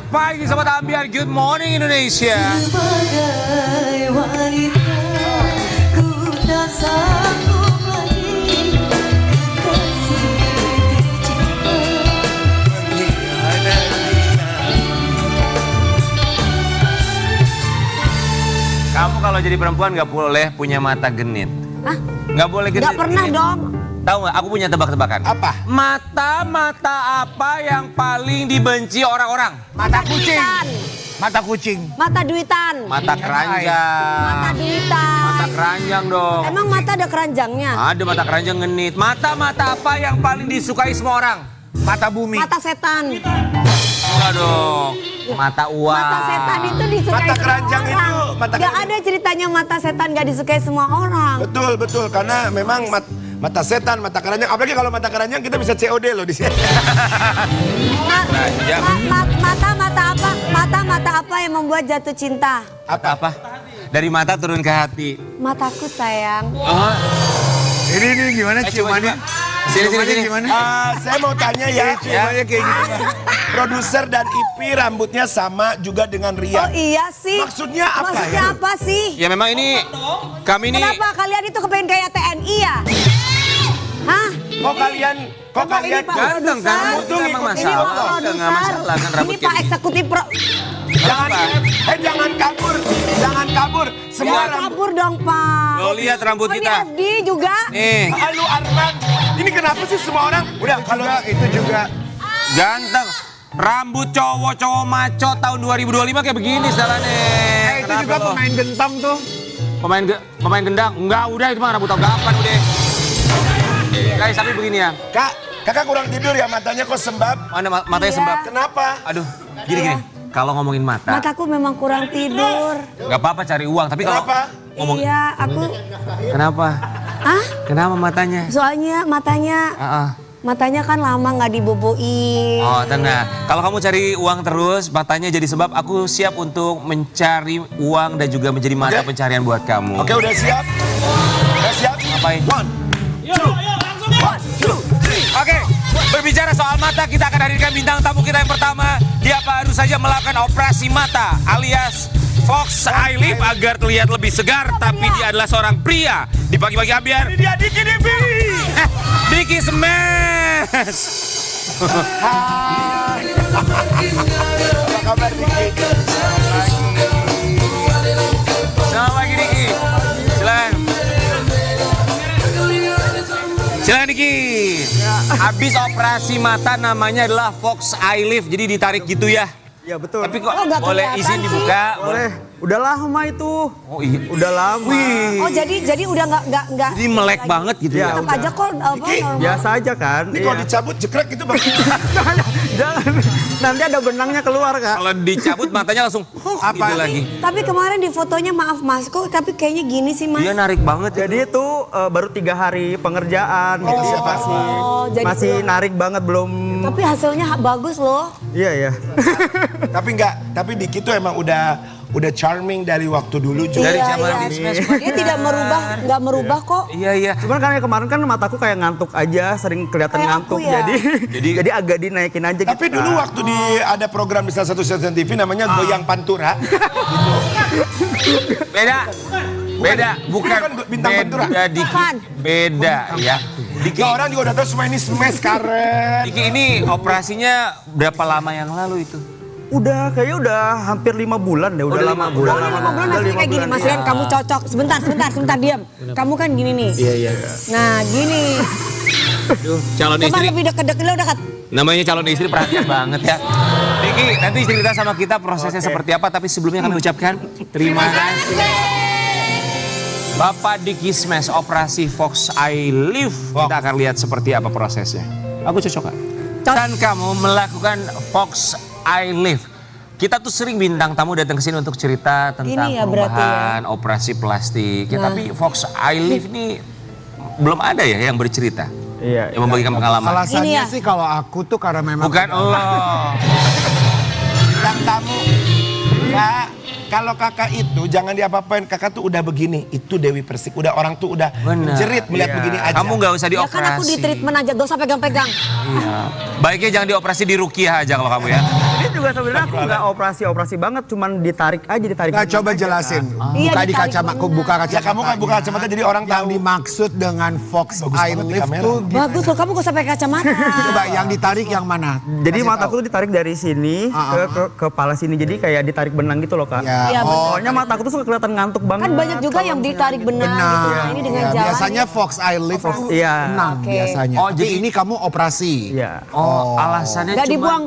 Selamat pagi Sobat Ambiar, good morning Indonesia. Sebagai wanita, ku tak sanggup lagi kekasih tercinta. Kamu kalau jadi perempuan gak boleh punya mata genit. Hah? Gak boleh genit. Gak pernah dong. Tahu gak, aku punya tebak-tebakan. Apa? Mata apa yang paling dibenci orang-orang? Mata kucing. Duitan. Mata kucing. Mata duitan. Mata keranjang. Mata duitan. Mata keranjang dong. Emang mata ada keranjangnya? Ada mata keranjang genit. Mata apa yang paling disukai semua orang? Mata bumi. Mata setan. Enggak dong. Mata uang. Mata setan itu disukai Mata semua keranjang orang. itu, mata Gak keranjang. ada ceritanya mata setan gak disukai semua orang. Betul, karena memang mata setan, mata keranjang. Apalagi kalau mata keranjang kita bisa COD loh di sini. Keranjang. Mata apa yang membuat jatuh cinta? Apa? Dari mata turun ke hati. Mataku sayang. Oh. Ini gimana Ciumannya sini. gimana? Saya mau tanya ya. Ciumannya kayak gitu. Produser dan Ipi rambutnya sama juga dengan Oh Ria. iya sih. Maksudnya apa Maksudnya ya? apa sih? Ya memang ini kami ini Kenapa kalian itu kepengen kayak TNI ya? Hah? Kok kalian Coba ini Pak ganteng kan? Produser. Rambut tuh Ini emang Pak masalah. Produser. Enggak masalah kan rambut Ini Pak kayak Eksekutif Pro. jangan kabur. Semua Jangan rambut. kabur dong Pak. Lo lihat rambut Oh, ini kita. FD juga. Nih, Halo Arman. Ini kenapa sih semua orang? Udah kalau itu juga. ganteng. Rambut cowok maco tahun 2025 kayak begini setelannya. Itu juga pemain gentong tuh. Pemain gendang. Enggak, udah itu mah rambut tahun kapan udah. Guys, tapi begini ya. Kakak kurang tidur ya, matanya kok sembab. Mana matanya Iya. sembab. Kenapa? Aduh, gini. Kalau ngomongin mata, Mataku memang kurang tidur. nggak apa-apa cari uang. Tapi kalau Kenapa? ngomong, Iya, aku. kenapa? Hah? Kenapa matanya? Soalnya matanya kan lama nggak diboboin. Oh tenang, kalau kamu cari uang terus, matanya jadi sebab, aku siap untuk mencari uang dan juga menjadi mata Oke. pencarian buat kamu. Oke, udah siap? Udah siap? Ngapain? One, two, three. Oke, berbicara soal mata, kita akan hadirkan bintang tamu kita yang pertama. Dia baru saja melakukan operasi mata alias Fox Eyelid agar terlihat lebih segar, tapi dia adalah seorang pria. Di pagi-pagi ambiar, Ini dia Diki Divi. Diki Smash. Hai. Apa kabar Diki? Selamat pagi Diki. Silakan. Silakan Diki. Habis operasi mata namanya adalah Fox Eyelid, jadi ditarik gitu ya. Ya betul. Tapi kok Oh, nggak boleh kelihatan izin sih. dibuka? Boleh. Udah lama itu. Oh iya. Udah lama. Oh jadi udah nggak. Jadi melek banget gitu ya. Ya, Tetap aja kok apa Diki, normal. Biasa aja kan. Ini kalau Iya. dicabut jekrek itu bang. Jangan. Nanti ada benangnya keluar kak. Kalau dicabut matanya langsung Apa? gitu lagi. Tapi kemarin di fotonya maaf Mas, kok tapi kayaknya gini sih Mas. Dia narik banget. Jadi itu baru 3 hari pengerjaan. Jadi jadi masih belum- narik banget belum. Tapi hasilnya bagus loh. Iya ya. Tapi Diki tuh emang udah charming dari waktu dulu juga. Dari Iya, zaman iya. di Smash. Dia tidak nggak merubah kok. Iya. Cuman karena kemarin kan mataku kayak ngantuk aja, sering kelihatan Kayak ngantuk. aku ya. Jadi agak dinaikin aja gitu. Tapi dulu waktu ada program di salah satu stasiun TV namanya Goyang Pantura. Beda. Bukan Bukan bintang Pantura. beda Diki. Bukan. Beda ya. Diki, Ya orang juga udah tahu semua ini smash karen. Diki ini operasinya berapa lama yang lalu itu? Kayaknya udah hampir 5 bulan deh. Udah Udah lama 5 bulan. Oh ini 5 bulan masih kayak gini Mas Rian, kamu cocok. Sebentar diam. Kamu kan gini nih. Iya. Nah gini. Aduh, calon Coba istri. lebih dekat lo dekat. Namanya calon istri perhatian banget ya. Diki, nanti cerita sama kita prosesnya seperti apa, tapi sebelumnya kami ucapkan terima kasih. Bapak Diki Smash, operasi Fox Eyelid. Kita akan lihat seperti apa prosesnya. Aku cocok gak? Dan kamu melakukan Fox Eyelid. Kita tuh sering bintang tamu datang ke sini untuk cerita tentang Ini ya berarti perubahan operasi plastik. Ya, tapi Fox Eyelid ini belum ada ya yang bercerita. Iya. Yang membagikan pengalaman. Alasannya Ini ya. sih kalau aku tuh karena memang Bukan lo. Bintang tamu. Kak, kalau kakak itu jangan diapa-apain. Kakak tuh udah begini. Itu Dewi Persik. Udah orang tuh udah Bener. jerit melihat Iya. begini aja. Kamu nggak usah Ya kan dioperasi. aku di treatment aja, gak usah pegang-pegang. Iya. Baiknya jangan dioperasi di Rukiah aja kalau kamu ya. Ini juga Enggak, sebenarnya aku nggak operasi banget, cuman ditarik aja. Nggak, coba jelasin. Iya, Buka di ditarik kacamata, benar. buka Ya kacamata. kamu kan buka kacamata jadi orang Yang tahu. dimaksud dengan Fox Eye banget di Lift kamera. tuh Bagus loh, kamu gak usah pakai kacamata. coba yang ditarik yang mana? Jadi Kasih mataku tahu. tuh ditarik dari sini ke kepala sini, jadi kayak ditarik benang gitu loh Kak. Ya, Iya, oh, Soalnya mataku tuh suka kelihatan ngantuk banget. Kan banyak juga yang ditarik benang gitu. Nah, ini dengan Ya, jalan. biasanya Fox Eye Lift Iya. benang Oke. biasanya. Oh, Tapi jadi- ini kamu operasi. Iya. Oh, alasannya Gak cuma dibuang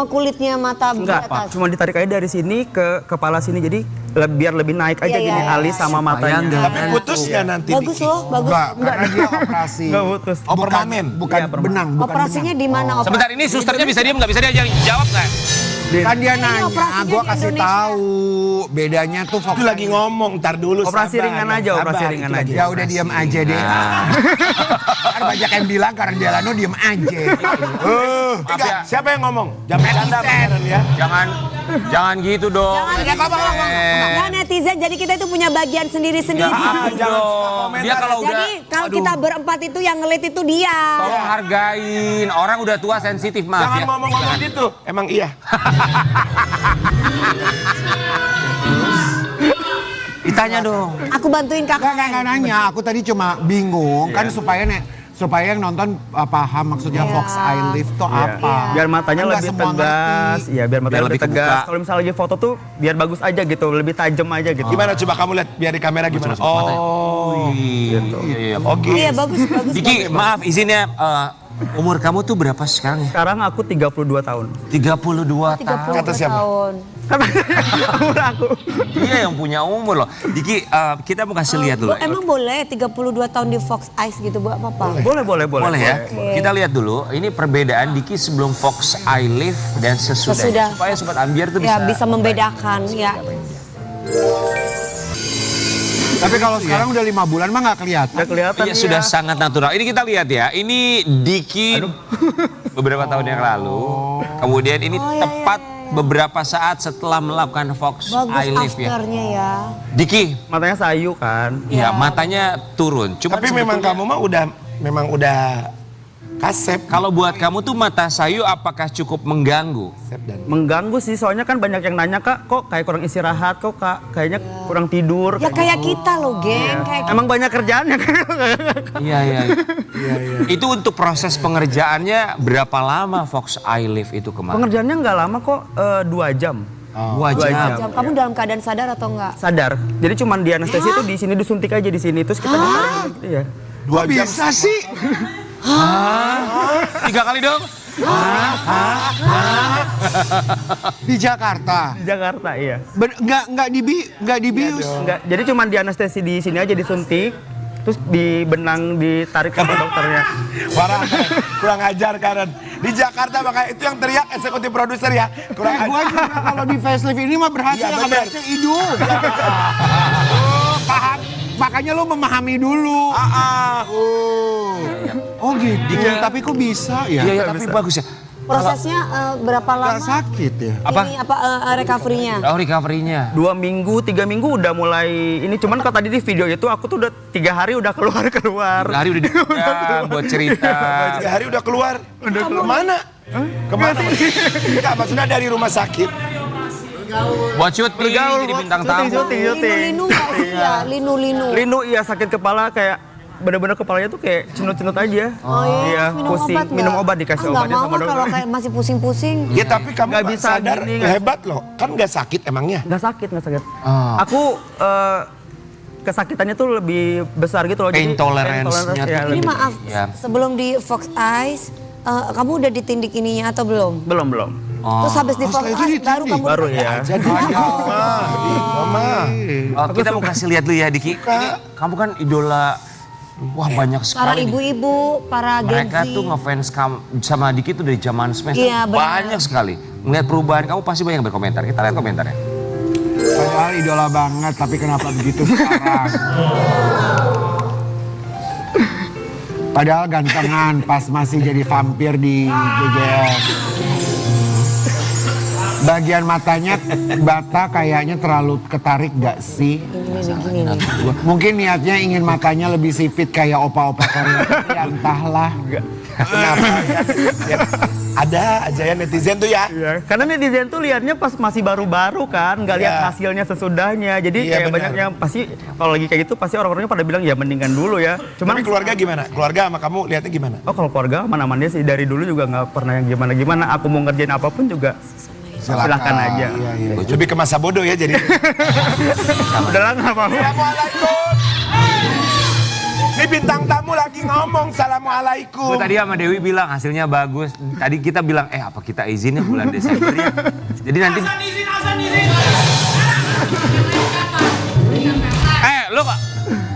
kulitnya mata Enggak, di atas. cuma ditarik aja dari sini ke kepala sini, jadi biar lebih naik aja Iya, gini iya, alis sama matanya. Tapi putus ya nanti. Bagus Diki? loh, bagus. Enggak, karena dia operasi. Enggak putus. Oh, bukan, permanen. bukan Iya, permanen. benang, bukan Operasinya benang. di mana? Sebentar, ini susternya bisa diem nggak? Bisa dia jawab nggak? Kan dia nanya, operasinya gue di kasih Indonesia. tahu bedanya tuh Fox. Itu lagi ngomong, ntar dulu. Operasi sabar, ringan Yan, aja, sabar, operasi itu ringan lagi. aja. Ya udah diam aja deh. Kan banyak yang bilang karena Delano diam aja. Enggak, siapa yang ngomong? Jangan bercanda beneran ya. Jangan gitu dong. Jangan netizen, jadi kita itu punya bagian sendiri-sendiri. Jangan jangan suka dong. komentar. Dia kalau udah, Jadi kalau aduh, kita berempat itu yang ngelit itu dia. tolong hargain. Orang udah tua sensitif, maaf Jangan ya. ngomong-ngomong gitu. Emang iya. Ditanya dong. Aku bantuin kakak. Enggak nanya, aku tadi cuma bingung kan supaya yang nonton paham maksudnya Iya. Fox Eye Lift tuh apa. Biar matanya Kan nggak lebih semua tegas, ngerti. iya biar matanya Biar lebih lebih tegas. kebuka. Kalau misalnya lagi foto tuh biar bagus aja gitu, lebih tajam aja gitu. Gimana coba kamu lihat biar di kamera gimana? Oh, Iya. oke. Iya bagus bagus. Diki, maaf izinnya, umur kamu tuh berapa sekarang ya? Sekarang aku 32 tahun. 32 tahun. Kata siapa? tahun. Umur aku. Dia yang punya umur loh. Diki, kita mau kasih lihat dulu. Emang boleh 32 tahun di Fox Eyes gitu buat apa? Boleh. Boleh ya? Kita lihat dulu, ini perbedaan Diki sebelum Fox Eye Lift dan sesudah. Sesudah. Supaya Sobat Ambiar tuh Ya bisa membedakan ya. Tapi kalau sekarang udah 5 bulan mah nggak kelihatan. Udah kelihatan Iya, sudah sangat natural. Ini kita lihat ya, ini Diki beberapa tahun yang lalu. Kemudian ini tepat beberapa saat setelah melakukan Fox Bagus Eye Lift ya. afternya ya. Diki, Matanya sayu kan. ya matanya turun. Cuma Tapi memang kamu mah udah kasep. kalau buat kamu tuh mata sayu apakah cukup mengganggu? Mengganggu sih, soalnya kan banyak yang nanya Kak, kok kayak kurang istirahat, kok Kak kayaknya kurang tidur. Ya kayak kita loh geng. Kayak Emang banyak kerjaannya kan? Iya. Itu untuk proses pengerjaannya berapa lama Fox Eye Lift itu kemarin? Pengerjaannya nggak lama kok, 2 jam. 2 2 jam. jam. kamu dalam keadaan sadar atau enggak? Sadar. Jadi cuman di anestesi tuh di sini disuntik aja di sini, terus kita ditarik gitu ya. 2 jam. Bisa sih. 3 kali dong. Di Jakarta. Di Jakarta iya. Nggak dibius. Enggak, jadi cuman di anestesi di sini aja disuntik, terus di benang ditarik sama dokternya. Parah, kurang ajar Karen. Di Jakarta makanya itu yang teriak eksekutif produser ya. Kurang Gue ajar. juga kalau di facelift ini mah berhasil, Iya, nggak bener. berhasil hidup. Paham. Makanya lo memahami dulu. Oh gitu. Tapi kok bisa ya? Iya, tapi bagus ya. Prosesnya berapa lama? Nggak sakit ya? Apa? Ini recovery-nya? Oh, recovery-nya. 2 minggu, 3 minggu udah mulai ini, cuman kalau tadi di video itu aku tuh udah 3 hari udah keluar. Hari udah dipegang buat cerita. 3 hari udah keluar. Kemana? Kemana? Enggak, maksudnya dari rumah sakit. Buat syuting, jadi bintang tamu. Linu-linu nggak sih ya? Linu-linu. Linu iya sakit kepala kayak bener-bener kepalanya tuh kayak cenut-cenut aja. Oh iya, Iya, pusing. Minum obat dikasih obatnya sama Nggak mau dokter. kalau kayak masih pusing-pusing. Ya tapi kamu Nggak nggak bisa sadar gini, nggak- hebat loh. Kan nggak sakit emangnya. Nggak sakit. Oh. Aku kesakitannya tuh lebih besar gitu loh. Pain tolerance-nya ya, tuh Ini lebih- maaf, Ya. sebelum di Fox Eyes, kamu udah ditindik ininya atau belum? belum. Terus habis di Fox setelah itu Eyes baru ditindik? kamu Baru ya. Jadi Mama. Oh, kita mau kasih lihat dulu ya Diki. Ini kamu kan idola. Wah, banyak para sekali. nih. ibu-ibu, para Gen Mereka Z. tuh ngefans sama Diki tuh dari zaman Smash. Iya, benar. Banyak sekali. Melihat perubahan kamu pasti banyak yang berkomentar. Kita lihat komentarnya. Padahal idola banget, tapi kenapa begitu sekarang? Padahal gantengan pas masih jadi vampir di JJS. Bagian matanya bata kayaknya terlalu ketarik gak sih? Gini. Mungkin niatnya ingin matanya lebih sipit kayak opa-opa Korea. Tapi ya entahlah. Kenapa? Ya, ada aja ya netizen tuh ya. Iya, karena netizen tuh liatnya pas masih baru-baru kan, nggak lihat Iya. hasilnya sesudahnya. Jadi Iya, kayak benar. banyak yang pasti kalau lagi kayak gitu pasti orang-orangnya pada bilang ya mendingan dulu ya. Cuman Tapi keluarga gimana? Keluarga sama kamu lihatnya gimana? oh kalau keluarga mana-mana sih dari dulu juga nggak pernah yang gimana-gimana. Aku mau ngerjain apapun juga silahkan aja. Iya, iya. Lebih ke masa bodoh ya jadi. Udahlah nggak apa-apa. Assalamualaikum. Ini bintang tamu lagi ngomong. Assalamualaikum. Gue tadi sama Dewi bilang hasilnya bagus. Tadi kita bilang, apa kita izinnya bulan Desember ya? Jadi nanti... Lo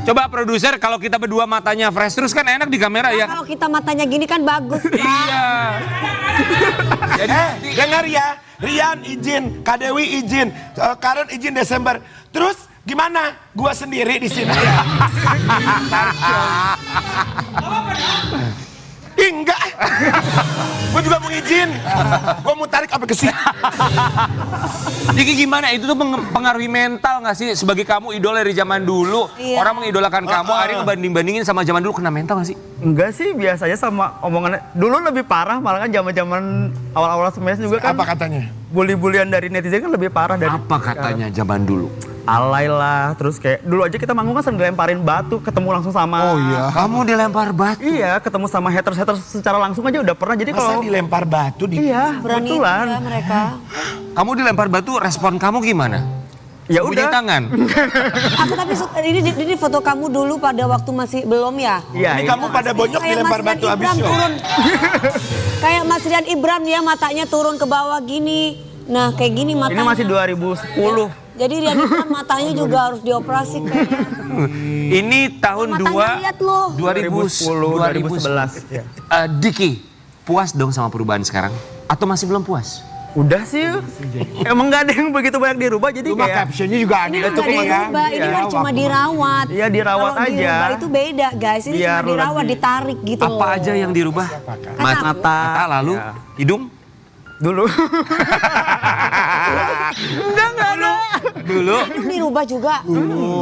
coba produser kalau kita berdua matanya fresh terus kan enak di kamera ya? Kalau kita matanya gini kan bagus. Iya. Jadi Dengar ya. Rian izin, Kak Dewi izin, Karen izin Desember. Terus gimana? Gua sendiri di sini. Ih, enggak. Gue juga mau izin. Gue mau tarik apa ke sini. Diki gimana? Itu tuh pengaruhi mental nggak sih? Sebagai kamu idol dari zaman dulu, Iya. orang mengidolakan kamu, akhirnya ngebanding-bandingin sama zaman dulu, kena mental nggak sih? Enggak sih, biasanya sama omongannya. Dulu lebih parah, malah kan zaman-zaman awal-awal semester juga kan. Apa katanya? Bully-bulian dari netizen kan lebih parah dari Apa katanya zaman dulu? alay lah, terus kayak dulu aja kita manggung kan sering dilemparin batu, ketemu langsung sama. Oh iya. Kamu dilempar batu. Iya, ketemu sama haters-haters secara langsung aja udah pernah. Jadi Masa kalau dilempar batu di... iya, Berani kebetulan. ya mereka. Kamu dilempar batu, respon kamu gimana? Ya Bunyi udah. tangan. Aku tapi ini foto kamu dulu pada waktu masih belum ya. Iya, Ini iya. kamu pada bonyok Kayak dilempar Mas batu Rian habis Ibram show. turun. Kayak Mas Rian Ibram ya matanya turun ke bawah gini. Nah kayak gini Ini matanya. masih 2010. Jadi Rian Ibram matanya juga harus dioperasi kayaknya. Ini tahun Matanya lihat loh. 2011. Ya. Diki, puas dong sama perubahan sekarang? Atau masih belum puas? Udah sih, emang gak ada yang begitu banyak dirubah jadi Cuma kayak captionnya juga Ini aneh kan nggak dirubah, ini kan cuma dirawat. Iya, dirawat Kalau aja. dirubah itu beda guys, ini Biar cuma dirawat, lebih- ditarik gitu loh. Apa aja yang dirubah? Mata. Mata, lalu Ya. hidung? dulu. Enggak ada. Dulu. Itu dirubah juga.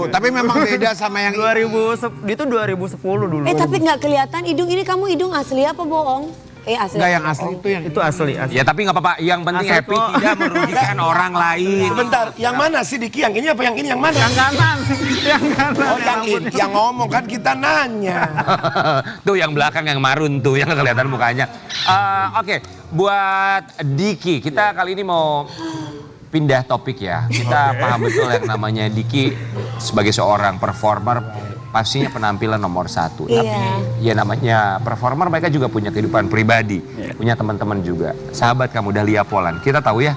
Tapi memang beda sama yang 2010 itu 2010 dulu. Tapi nggak kelihatan hidung ini, kamu hidung asli apa bohong? Asli. enggak yang asli itu yang Itu asli. Ya tapi nggak apa-apa, yang penting Asal happy kok. tidak merugikan orang lain. Sebentar, yang mana sih Diki? Yang ini apa yang ini? Yang mana? Yang kanan. Yang kanan. Oh yang ini, yang ngomong kan kita nanya. Tuh yang belakang yang marun tuh yang kelihatan mukanya. Oke, buat Diki, kita kali ini mau pindah topik ya. Kita paham betul yang namanya Diki sebagai seorang performer pastinya penampilan nomor satu. Iya. Tapi ya namanya performer mereka juga punya kehidupan pribadi, punya teman-teman juga. Sahabat kamu Dahlia Polan, kita tahu ya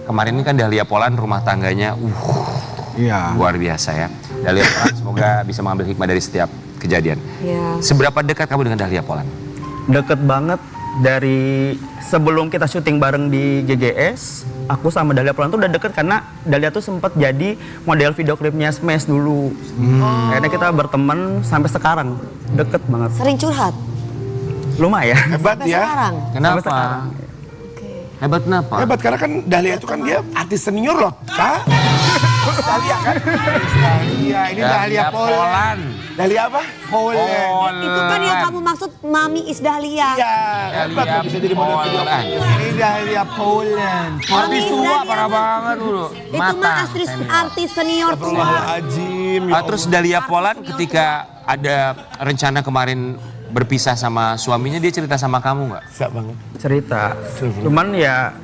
kemarin ini kan Dahlia Polan rumah tangganya Iya. luar biasa ya. Dahlia Polan semoga bisa mengambil hikmah dari setiap kejadian. Iya. Seberapa dekat kamu dengan Dahlia Polan? Deket banget dari sebelum kita syuting bareng di GGS, aku sama Dahlia Polan tuh udah deket karena Dahlia tuh sempat jadi model video klipnya Smash dulu. Akhirnya kita berteman sampai sekarang, deket banget. Sering curhat. Lumayan. Hebat Sampai ya. sekarang. Kenapa? sekarang. Oke. Hebat kenapa? Hebat karena kan Dahlia itu kan dia artis senior loh, Kak. Dahlia kan? Iya, ini Dahlia Polan. Dahlia apa? Polan. Itu kan yang kamu maksud Mami Is Dahlia. Iya, hebat loh bisa jadi model video. Ini Dahlia Polan. Artis tua parah banget dulu. Itu mah artis senior tua. Astagfirullahaladzim. ya Terus Dahlia Polan ketika ada rencana kemarin berpisah sama suaminya, dia cerita sama kamu nggak? Bisa banget. Cerita. Cuman ya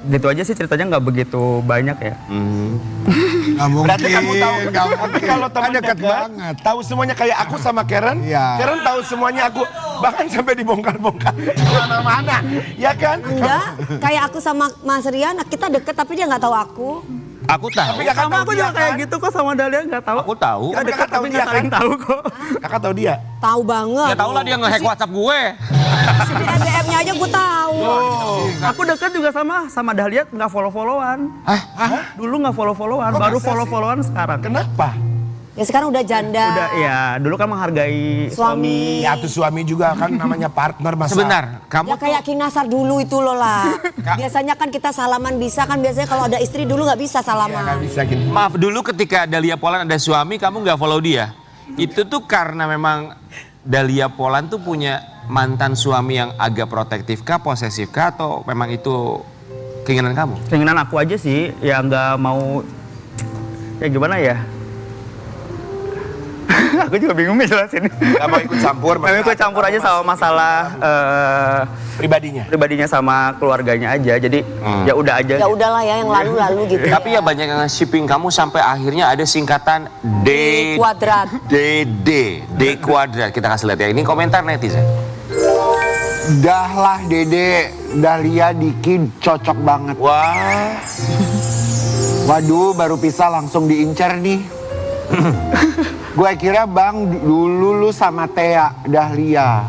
gitu aja sih ceritanya nggak begitu banyak ya. Nggak mungkin. Berarti kamu tahu, nggak tapi mungkin. kalau teman Kan dekat dekat, banget. tahu semuanya kayak aku sama Karen. Iya. Karen tahu semuanya aku, bahkan sampai dibongkar-bongkar kemana-mana, ya kan? Enggak, kayak aku sama Mas Rian, kita deket tapi dia nggak tahu aku. Aku tahu. Tapi kakak Sama tahu aku dia juga kayak kan? gitu kok sama Dahlia nggak tahu. Aku tahu. Kita Tapi dekat kakak tahu tapi dia nggak saling kan? tahu kok. Kakak tahu dia. Tahu banget. Ya tahu lah dia nge-hack WhatsApp gue. Di BBM-nya aja gue tahu. Aku dekat juga sama Dahlia nggak follow-followan. Dulu nggak follow-followan, Kok baru masa sih? follow-followan sekarang. Kenapa? Ya sekarang udah janda. Udah ya, dulu kan menghargai suami. Ya tuh suami juga kan namanya partner masa. Sebentar, kamu Ya kayak King Nasar dulu itu loh lah. Biasanya kan kita salaman bisa kan, biasanya kalau ada istri dulu nggak bisa Ya nggak salaman. bisa gini. maaf dulu ketika Dahlia Polan ada suami, kamu nggak follow dia. Itu tuh karena memang Dahlia Polan tuh punya mantan suami yang agak protektif kah, posesif kah, atau memang itu keinginan kamu? Keinginan aku aja sih, ya nggak mau, ya gimana ya? Aku juga bingung ngejelasin. Gak mau ikut campur. Kami ikut campur aja sama masalah pribadinya sama keluarganya aja. Jadi ya udah aja. Ya udahlah ya yang lalu-lalu gitu. Tapi ya banyak yang shipping kamu sampai akhirnya ada singkatan D Kuadrat. D kuadrat. Kita kasih lihat ya. Ini komentar netizen. Dah lah Dede, Dahlia Diki cocok banget. Wah. Waduh, baru pisah langsung diincar nih. Gue kira Bang dulu lu sama Thea Dahlia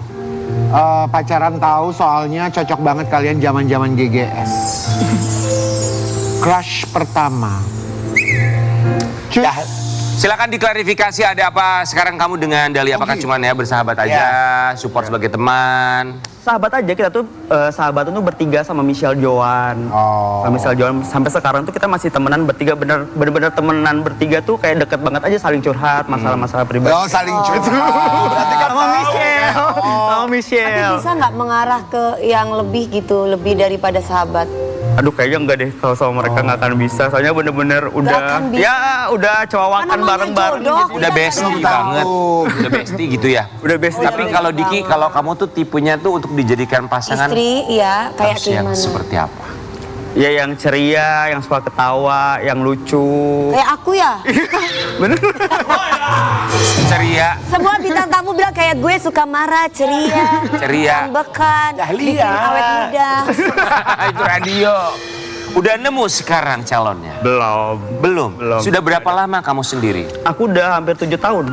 pacaran tahu soalnya cocok banget kalian zaman-zaman GGS. Crush pertama. Cus. Ya, silakan diklarifikasi ada apa sekarang kamu dengan Dahlia? Apakah cuma ya bersahabat aja, support sebagai teman? Sahabat aja, kita tuh sahabat tuh bertiga sama Michelle Joan. Oh. Sama Michelle Joan sampai sekarang tuh kita masih temenan bertiga, bener-bener temenan bertiga tuh kayak deket banget aja, saling curhat masalah-masalah pribadi. Oh, saling curhat. Berarti kan Sama Michelle. Sama Michelle. Tapi bisa nggak mengarah ke yang lebih gitu, lebih daripada sahabat? Aduh kayaknya enggak deh, kalau sama mereka nggak akan bisa. Soalnya bener-bener udah, akan bisa. ya udah cowakan namanya bareng-bareng jodoh. gitu. Udah bestie banget. Udah bestie gitu ya. Udah bestie. Tapi kalau Diki, kalau kamu tuh tipenya tuh untuk dijadikan pasangan Istri, ya kayak harus yang gimana? seperti apa? Ya yang ceria, yang suka ketawa, yang lucu. Kayak aku ya. Bener? Ceria, Semua bintang tamu bilang kayak gue suka marah, ceria, ambekan, bikin awet muda. itu radio. Udah nemu sekarang calonnya? Belum. Belum? Belum. Sudah berapa lama kamu sendiri? Aku udah hampir 7 tahun.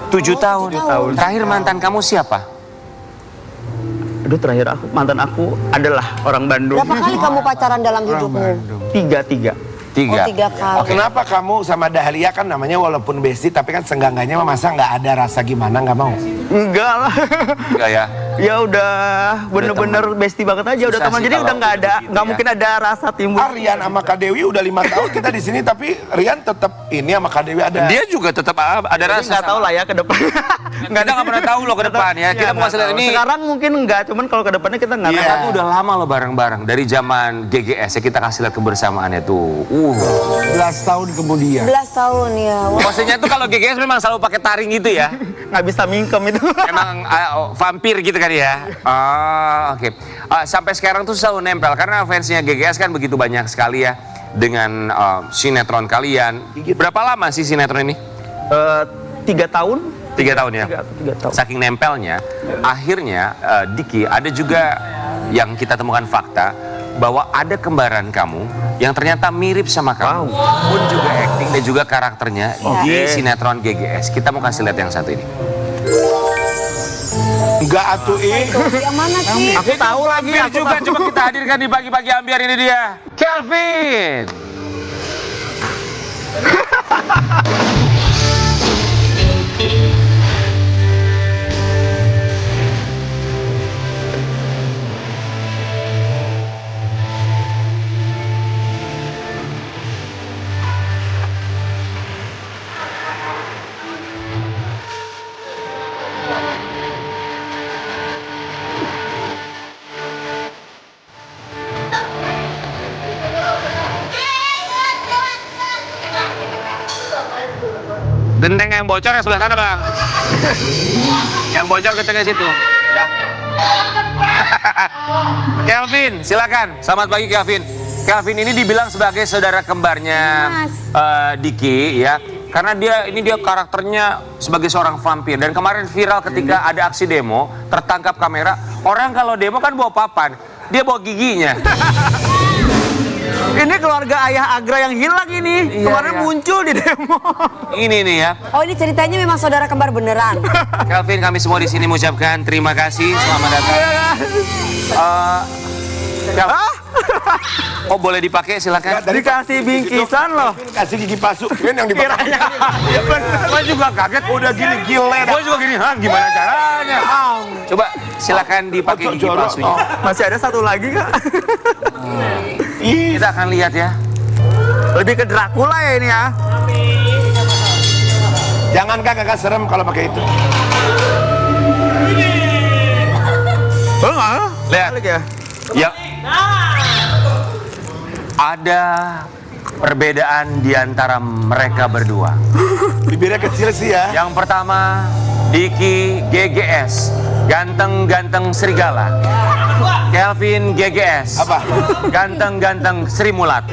7 tahun. 7 tahun. Terakhir mantan kamu siapa? Aduh terakhir mantan aku adalah orang Bandung. Berapa kali kamu pacaran dalam hidupmu? Tiga. Tiga. Oh, 3 kali. Kenapa kamu sama Dahlia kan namanya walaupun bestie tapi kan senggangannya masa nggak ada rasa gimana nggak mau? Enggak lah. Enggak ya? Ya udah bener-bener bestie banget aja, udah Susah teman. sih Jadi kalau udah nggak ada, begitu nggak ya. mungkin ada rasa timbul. Rian sama Kak Dewi udah 5 tahun kita di sini tapi Rian tetap ini sama Kak Dewi ada. Dia juga tetap ada Jadi rasa. nggak tahu lah ya ke depan. Kita nggak pernah tahu loh ke depan ya. Kita mau kasih lihat ini. Sekarang mungkin enggak, cuman kalau ke depannya kita nggak Kita tahu. tuh udah lama loh bareng-bareng dari zaman GGS ya, kita kasih lihat kebersamaannya tuh. 11 tahun kemudian. 11 tahun ya. Wah. Maksudnya tuh kalau GGS memang selalu pakai taring gitu ya. Nggak bisa mingkem itu. Emang vampir gitu kan ya. Oh, oke. Sampai sekarang tuh selalu nempel karena fansnya GGS kan begitu banyak sekali ya dengan sinetron kalian. Berapa lama sih sinetron ini? 3 tahun. 3 tahun ya. 3 tahun. Saking nempelnya, akhirnya Diki ada juga yang kita temukan fakta bahwa ada kembaran kamu yang ternyata mirip sama kamu. Pun juga acting dan juga karakternya di sinetron GGS. Kita mau kasih lihat yang satu ini. Enggak atuh Yang mana sih? Aku tahu lagi. Ambiar Aku juga tahu. coba kita hadirkan di pagi-pagi ambiar ini dia. Kelvin. Genteng yang bocor yang sebelah sana bang. Yang bocor gentengnya situ. Ya. Kelvin, silakan. Selamat pagi Kelvin. Kelvin ini dibilang sebagai saudara kembarnya Diki ya. Karena dia karakternya sebagai seorang vampir. Dan kemarin viral ketika ada aksi demo, tertangkap kamera. Orang kalau demo kan bawa papan, dia bawa giginya. Ini keluarga ayah Agra yang hilang ini. Kemarin muncul di demo. Ini nih ya. Oh ini ceritanya memang saudara kembar beneran. Kelvin, kami semua di sini mengucapkan terima kasih, selamat datang. Oh boleh dipakai silakan. Dikasih bingkisan loh. kasih gigi palsu kan yang dipakai. Gue juga kaget. Udah gini gile. Gue juga gini, hah gimana caranya? Coba silakan dipakai gigi palsunya. Masih ada satu lagi kak. Kita akan lihat ya. Lebih ke Dracula ya ini ya. Jangan kakak serem kalau pakai itu. Lihat. Ya. Ada perbedaan di antara mereka berdua. Bibirnya kecil sih ya. Yang pertama, Diki GGS, ganteng-ganteng serigala. Kelvin GGS, Apa? ganteng-ganteng Sri Mulat.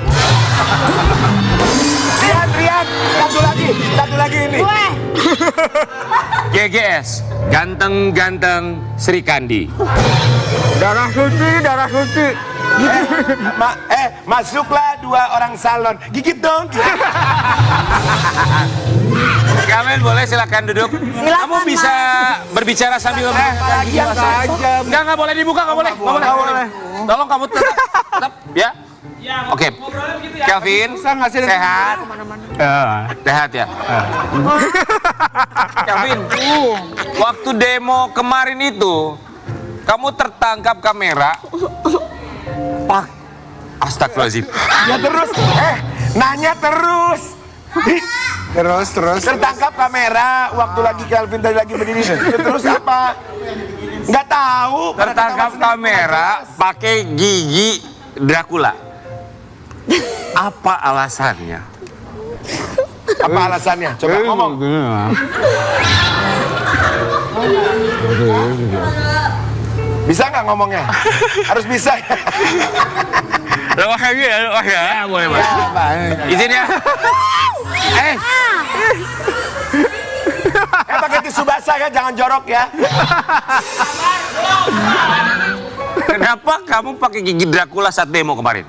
Rian, satu lagi ini. GGS, ganteng-ganteng Sri Kandi. Darah suci. Masuklah 2 orang salon. Gigit dong. Kalian boleh silakan duduk. Silakan, Kamu bisa berbicara sambil lagi yang aja. Enggak boleh dibuka, enggak boleh. Nggak boleh. Tolong kamu tetap ya. Oke. Kelvin, sehat. Sehat ya. Kelvin, waktu demo kemarin itu kamu tertangkap kamera. Pak, astagfirullahaladzim. Ya terus, nanya terus. Terus. Tertangkap kamera waktu lagi Kelvin tadi lagi berdiri. Terus apa? Nggak tahu. Tertangkap kamera pakai gigi Dracula. Apa alasannya? Apa alasannya? Coba ngomong. Bisa nggak ngomongnya? Harus bisa. Lepas lagi ya, lepas ya. Boleh, boleh. Izin ya. Pakai tisu basah ya, jangan jorok ya. Kenapa kamu pakai gigi Dracula saat demo kemarin?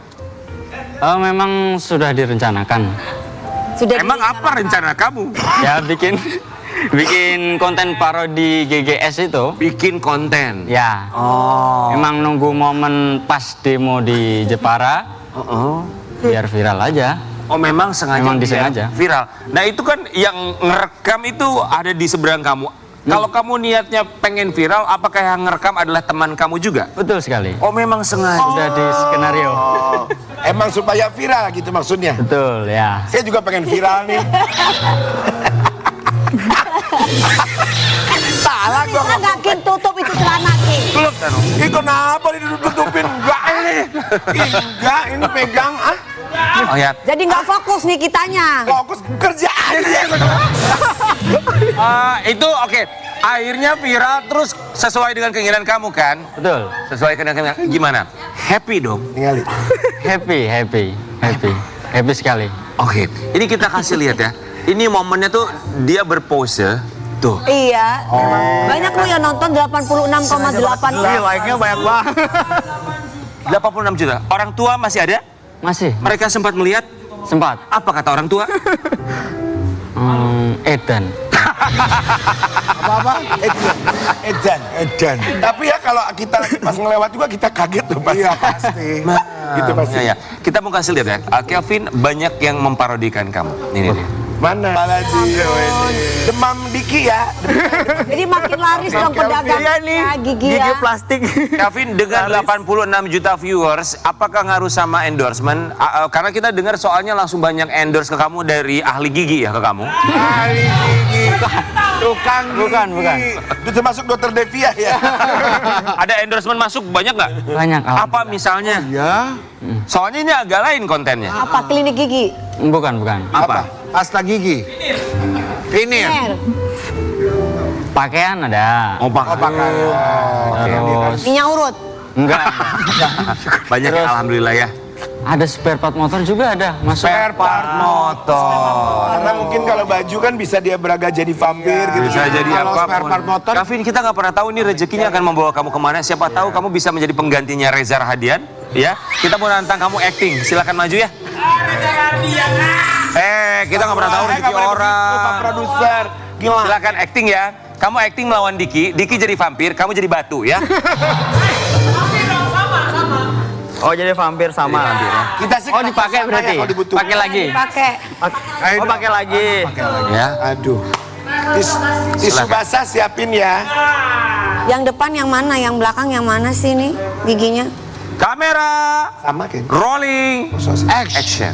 Memang sudah direncanakan. Emang apa rencana kamu? Ya bikin konten parodi GGS itu. Bikin konten. Ya. Oh. Emang nunggu momen pas demo di Jepara. Biar viral aja. Oh memang sengaja. Memang biar disengaja. Viral. Nah itu kan yang ngerekam itu ada di seberang kamu. Kalau kamu niatnya pengen viral, apakah yang ngerekam adalah teman kamu juga? Betul sekali. Oh memang sengaja. Sudah di skenario. Emang supaya viral gitu maksudnya. Betul ya. Saya juga pengen viral nih. Salah gua. Bisa nggak Kin tutup itu celana Kin? Belum, Tanu. Ih kenapa ditutupin? Enggak enggak ini pegang ah. Oh ya. Jadi nggak fokus nih kitanya. Fokus kerjaan ya. Itu oke. Akhirnya viral terus sesuai dengan keinginan kamu kan? Betul. Sesuai dengan keinginan. Gimana? Happy dong. Tinggalin. Happy sekali. Oke. Ini kita kasih lihat ya. Ini momennya tuh dia berpose. Tuh. Iya. Banyak lu yang nonton 86,8. Like-nya banyak banget. 86 juta. Orang tua masih ada? Masih. Mereka sempat melihat? Sempat. Apa kata orang tua? Edan. Apa? Edan. Tapi ya kalau kita pas ngelewat juga kita kaget loh pasti. Iya pasti. Gitu pasti. Ya. Kita mau kasih lihat ya. Kelvin banyak yang memparodikan kamu. Ini dia. Mana? Demam Diki ya. Jadi makin laris dong pedagang gigi ya. plastik. Kelvin dengan 86 juta viewers, apakah ngaruh sama endorsement? Karena kita dengar soalnya langsung banyak endorse ke kamu dari ahli gigi ya ke kamu. Ahli gigi. Tukang gigi. Bukan. Itu termasuk dokter Devia ya. Ada endorsement masuk banyak nggak? Banyak. Apa misalnya? Ya. Soalnya ini agak lain kontennya. Apa klinik gigi? Bukan. Apa? Pasta gigi. Ner. Pakaian ada. Oh, pakaian. Terus Minyak urut. enggak. Banyak ya, alhamdulillah ya. Ada spare part motor juga ada. Masuk. Spare part motor. Karena mungkin kalau baju kan bisa dia beraga jadi vampir gitu. Bisa jadi Kalau apa? spare part motor. Kelvin, kita nggak pernah tahu ini rezekinya akan membawa kamu kemana. Siapa tahu kamu bisa menjadi penggantinya Reza Rahadian. Ya, kita mau nantang kamu acting. Silakan maju ya. Kita nggak pernah tahu rezeki Pak orang. produser. Gila. Silakan acting ya. Kamu acting melawan Diki. Diki jadi vampir, kamu jadi batu ya. Oh jadi vampir sama. Kita sih Oh dipakai berarti. kalau dibutuhkan. Pakai lagi. Pakai. Oh pakai lagi. Ya. Aduh. Tisu basah siapin ya. Yang depan yang mana? Yang belakang yang mana sih ini giginya? Kamera. Sama kan? Rolling. Action.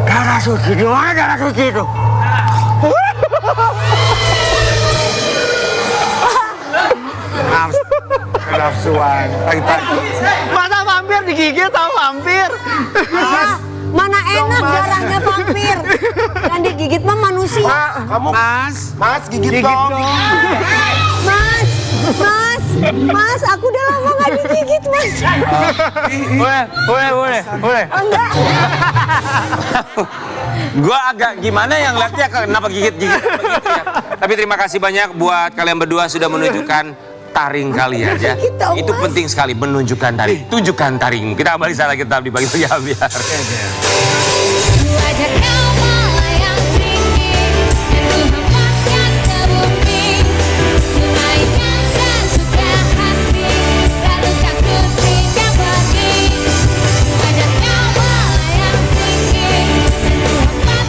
Darah suci, di mana darah suci itu? Nafsuan, pagi-pagi. Masa vampir digigit sama vampir? Ah, mana enak darahnya vampir. Yang digigit mah manusia. Kamu, Mas, gigit dong. Mas, aku udah lama gak digigit, Mas. Boleh. Enggak. Gua agak gimana yang lihatnya kenapa gigit-gigit begitu ya. Tapi terima kasih banyak buat kalian berdua sudah menunjukkan taring kalian ya. Gitu, Itu Mas. penting sekali menunjukkan taring. Tunjukkan taringmu. Kita kembali saat lagi tetap di Pagi Ceria biar. Ku ajak kau